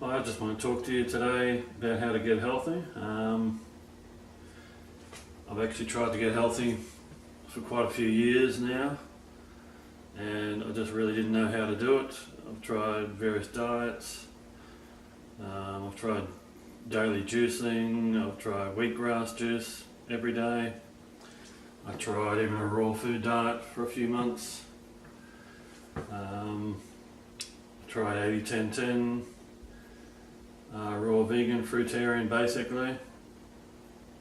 I just want to talk to you today about how to get healthy. I've actually tried to get healthy for quite a few years now, and I just really didn't know how to do it. I've tried various diets. I've tried daily juicing. I've tried wheatgrass juice every day. I tried even a raw food diet for a few months. Tried 80-10-10. Raw vegan, fruitarian basically,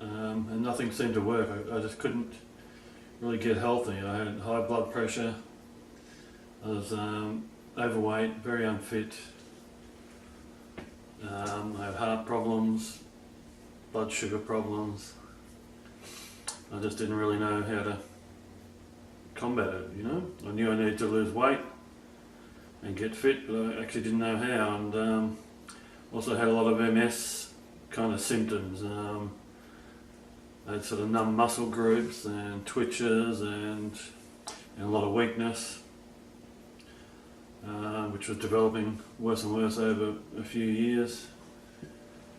and nothing seemed to work. I just couldn't really get healthy. I had high blood pressure, I was overweight, very unfit, I had heart problems, blood sugar problems. I just didn't really know how to combat it, you know. I knew I needed to lose weight and get fit, but I actually didn't know how, and also had a lot of MS kind of symptoms. I had sort of numb muscle groups and twitches and a lot of weakness, which was developing worse and worse over a few years.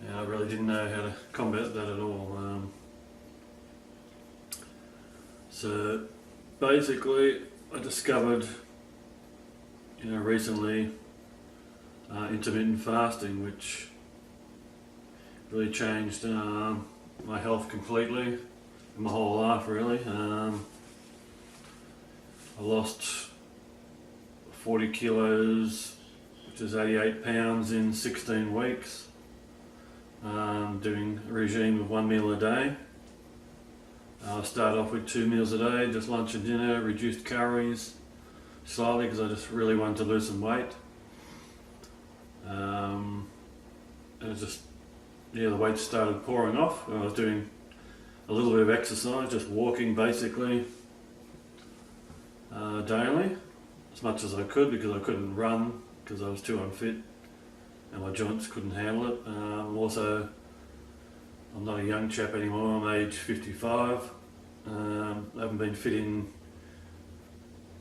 And I really didn't know how to combat that at all. So basically I discovered, recently, intermittent fasting, which really changed my health completely, and my whole life really. I lost 40 kilos, which is 88 pounds in 16 weeks, doing a regime of 1 meal a day. I started off with 2 meals a day, just lunch and dinner, reduced calories slightly because I just really wanted to lose some weight. And it just, the weight started pouring off. I was doing a little bit of exercise, just walking basically daily, as much as I could, because I couldn't run because I was too unfit and my joints couldn't handle it. Also, I'm not a young chap anymore, I'm age 55. I haven't been fit in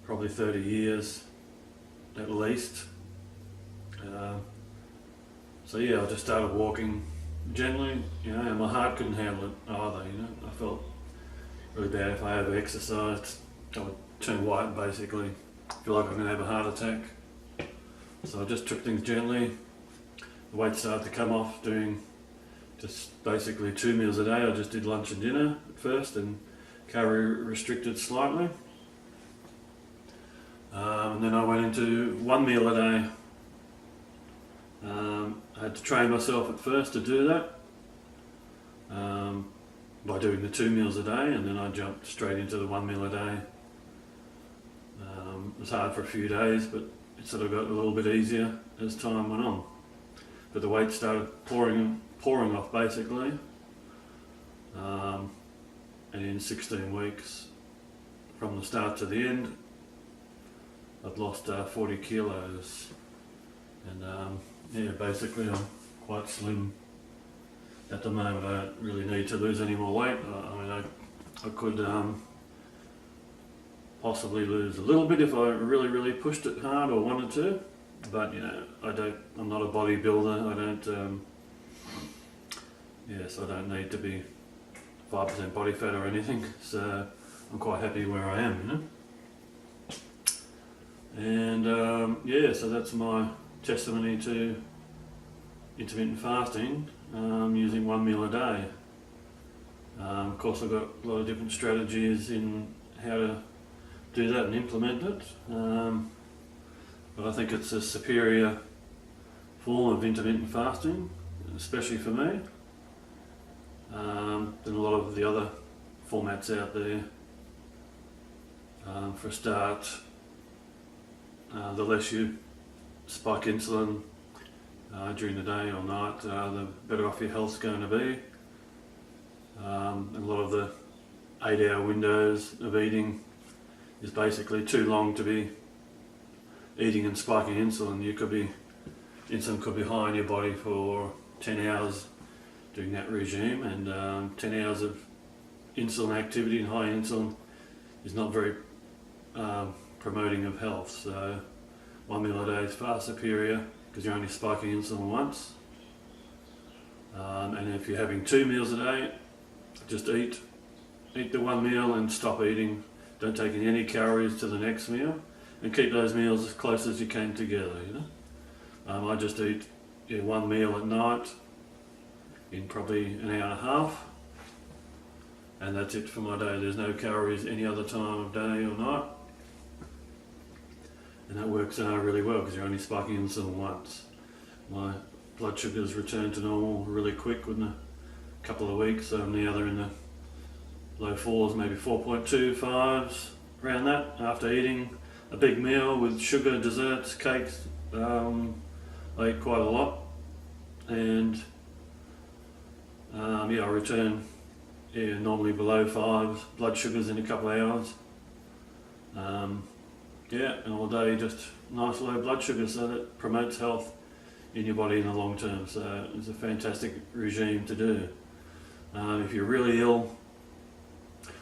probably 30 years at least. So I just started walking gently, and my heart couldn't handle it either, I felt really bad if I over-exercised. I would turn white basically, feel like I'm going to have a heart attack. So I just took things gently. The weight started to come off, doing just basically 2 meals a day. I just did lunch and dinner at first and calorie restricted slightly. And then I went into 1 meal a day. I had to train myself at first to do that by doing the 2 meals a day, and then I jumped straight into the 1 meal a day. It was hard for a few days, but it sort of got a little bit easier as time went on. But the weight started pouring off basically, and in 16 weeks, from the start to the end, I'd lost 40 kilos, and basically I'm quite slim at the moment. I don't really need to lose any more weight. I could possibly lose a little bit if I really pushed it hard or wanted to, but I'm not a bodybuilder. So I don't need to be 5% body fat or anything, so I'm quite happy where I am, And so that's my testimony to intermittent fasting, using 1 meal a day. Of course I've got a lot of different strategies in how to do that and implement it, but I think it's a superior form of intermittent fasting, especially for me, than a lot of the other formats out there. For a start, the less you spike insulin during the day or night, the better off your health's going to be. And a lot of the 8-hour windows of eating is basically too long to be eating and spiking insulin. Insulin could be high in your body for 10 hours doing that regime, and 10 hours of insulin activity and high insulin is not very promoting of health. So 1 meal a day is far superior because you're only spiking insulin once. And if you're having 2 meals a day, just eat the one meal and stop eating. Don't take in any calories to the next meal, and keep those meals as close as you can together. I just eat one meal at night in probably an hour and a half, and that's it for my day. There's no calories any other time of day or night, and that works out really well because you're only spiking insulin once. My blood sugars return to normal really quick within a couple of weeks, so now they're in the low 4s, maybe 4.25s, around that, after eating a big meal with sugar, desserts, cakes. I eat quite a lot, and I return normally below 5 blood sugars in a couple of hours. And all day just nice low blood sugar, so that promotes health in your body in the long term. So it's a fantastic regime to do. If you're really ill,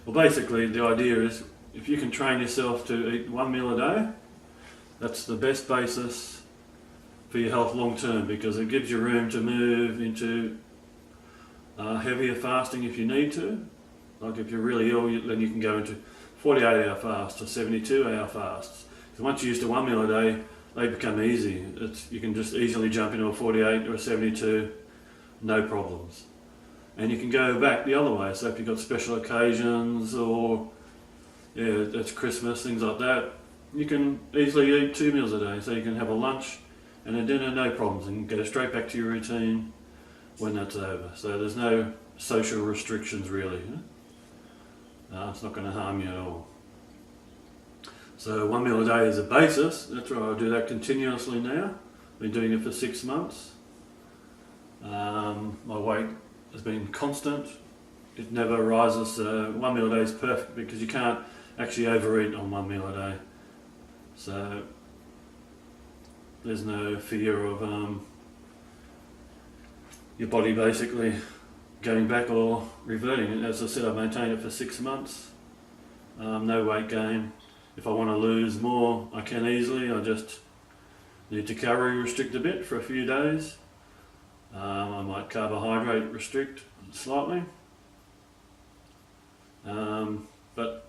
well, basically the idea is if you can train yourself to eat one meal a day, that's the best basis for your health long term, because it gives you room to move into heavier fasting if you need to. Like if you're really ill, then you can go into 48-hour fasts or 72-hour fasts. Because once you're used to one meal a day, they become easy. You can just easily jump into a 48 or a 72, no problems. And you can go back the other way. So if you've got special occasions or it's Christmas, things like that, you can easily eat 2 meals a day. So you can have a lunch and a dinner, no problems, and go straight back to your routine when that's over. So there's no social restrictions really. It's not going to harm you at all. So 1 meal a day is a basis. That's why I do that continuously now. I've been doing it for 6 months. My weight has been constant. It never rises. 1 meal a day is perfect because you can't actually overeat on 1 meal a day. So there's no fear of your body basically going back or reverting. As I said, I've maintained it for 6 months. No weight gain. If I want to lose more, I can easily. I just need to calorie restrict a bit for a few days. I might carbohydrate restrict slightly. But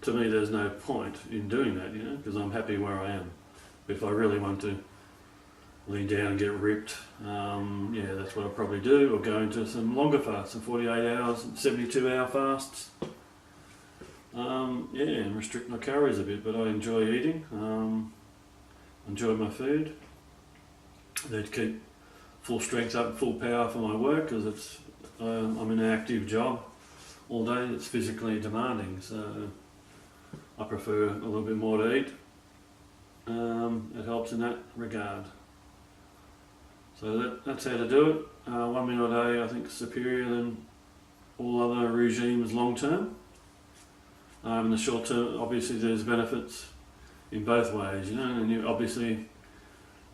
to me there's no point in doing that, because I'm happy where I am. But if I really want to lean down and get ripped, that's what I'll probably do, or go into some longer fasts, some 48 hours, 72-hour fasts. And restrict my calories a bit, but I enjoy eating, enjoy my food. I need to keep full strength up, full power for my work, because I'm in an active job all day. It's physically demanding, so I prefer a little bit more to eat. It helps in that regard. So that's how to do it. 1 meal a day I think is superior than all other regimes long term. In the short term, obviously there's benefits in both ways, and obviously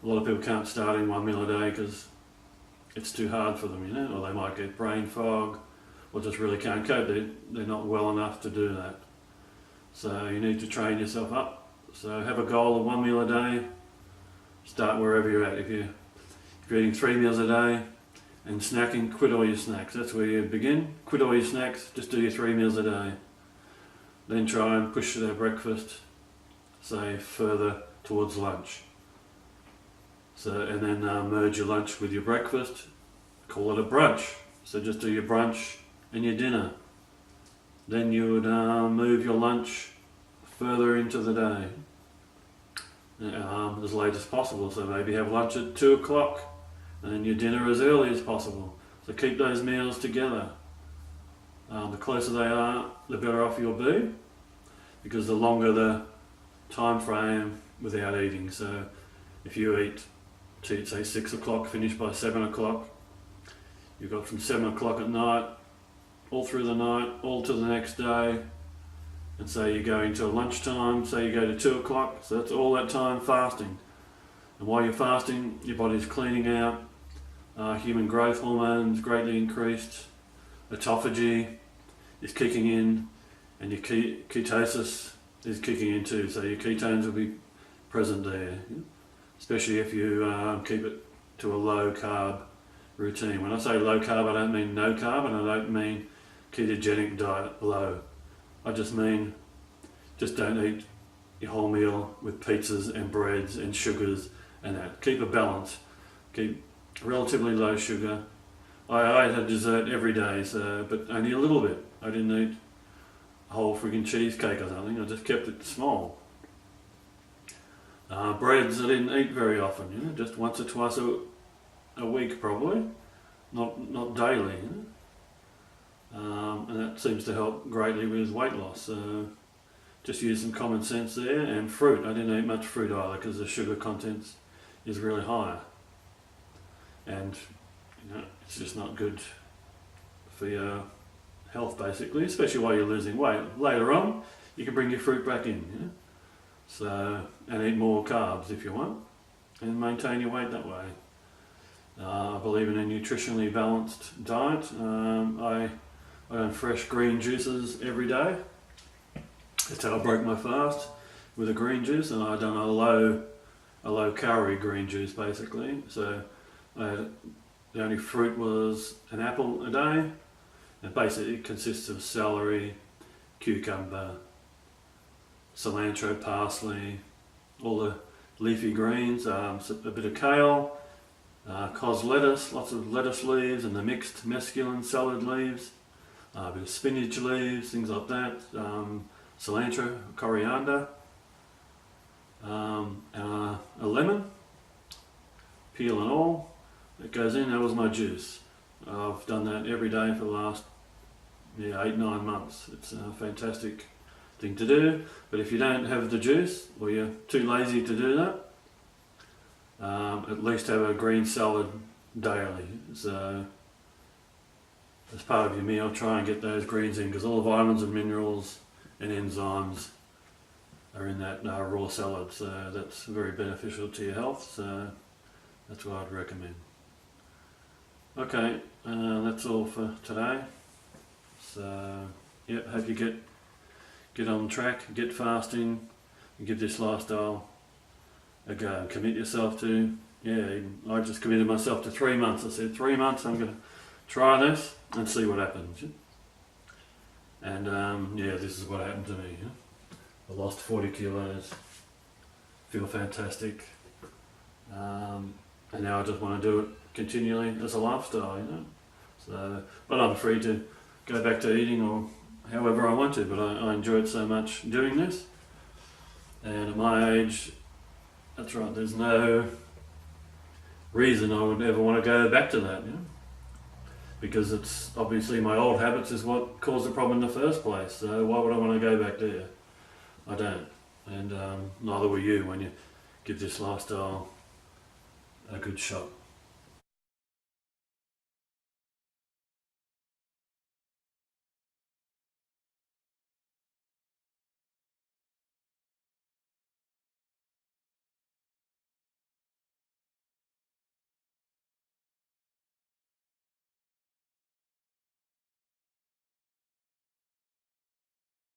a lot of people can't start in 1 meal a day because it's too hard for them, or they might get brain fog or just really can't cope. They're not well enough to do that. So you need to train yourself up. So have a goal of 1 meal a day. Start wherever you're at. If you're eating 3 meals a day and snacking, quit all your snacks. That's where you begin. Quit all your snacks, just do your 3 meals a day. Then try and push that breakfast, say, further towards lunch. So, and then merge your lunch with your breakfast, call it a brunch. So just do your brunch and your dinner. Then you would move your lunch further into the day, as late as possible. So maybe have lunch at 2 o'clock and then your dinner as early as possible. So keep those meals together. The closer they are, the better off you'll be, because the longer the time frame without eating. So if you eat to say 6 o'clock, finish by 7 o'clock, you've got from 7 o'clock at night, all through the night, all to the next day, and say you go into lunchtime, say you go to 2 o'clock, so that's all that time fasting. And while you're fasting, your body's cleaning out, human growth hormones greatly increased, autophagy is kicking in, and your ketosis is kicking in too, so your ketones will be present there. especially if you keep it to a low carb routine. When I say low carb, I don't mean no carb, and I don't mean ketogenic diet low. I just mean just don't eat your whole meal with pizzas and breads and sugars and that. Keep a balance. Keep relatively low sugar. I ate a dessert every day, but only a little bit. I didn't eat a whole friggin' cheesecake or something. I just kept it small. Breads I didn't eat very often, just once or twice a week probably, not daily. And that seems to help greatly with weight loss. Just use some common sense there. And fruit, I didn't eat much fruit either because the sugar content is really high, and it's just not good for your health basically, especially while you're losing weight. Later on you can bring your fruit back in, and eat more carbs if you want, and maintain your weight that way. I believe in a nutritionally balanced diet. I own fresh green juices every day. That's how I broke my fast, with a green juice, and I done a low calorie green juice basically. So the only fruit was an apple a day, and basically it consists of celery, cucumber, cilantro, parsley, all the leafy greens, a bit of kale, cos lettuce, lots of lettuce leaves, and the mixed mesclun salad leaves, a bit of spinach leaves, things like that, cilantro, coriander, a lemon, peel and all. It goes in. That was my juice. I've done that every day for the last 8-9 months. It's a fantastic thing to do. But if you don't have the juice, or you're too lazy to do that, at least have a green salad daily. So as part of your meal, try and get those greens in, because all the vitamins and minerals and enzymes are in that raw salad. So that's very beneficial to your health. So that's what I'd recommend. Okay, that's all for today. So, hope you get on track, get fasting, and give this lifestyle a go. Commit yourself to, I just committed myself to 3 months. I said 3 months, I'm going to try this and see what happens. And this is what happened to me. I lost 40 kilos, feel fantastic, and now I just want to do it continually as a lifestyle, So, but I'm free to go back to eating or however I want to, but I enjoy it so much doing this. And at my age, that's right, there's no reason I would ever want to go back to that, because it's obviously my old habits is what caused the problem in the first place. So why would I want to go back there? I don't. And neither will you when you give this lifestyle a good shot.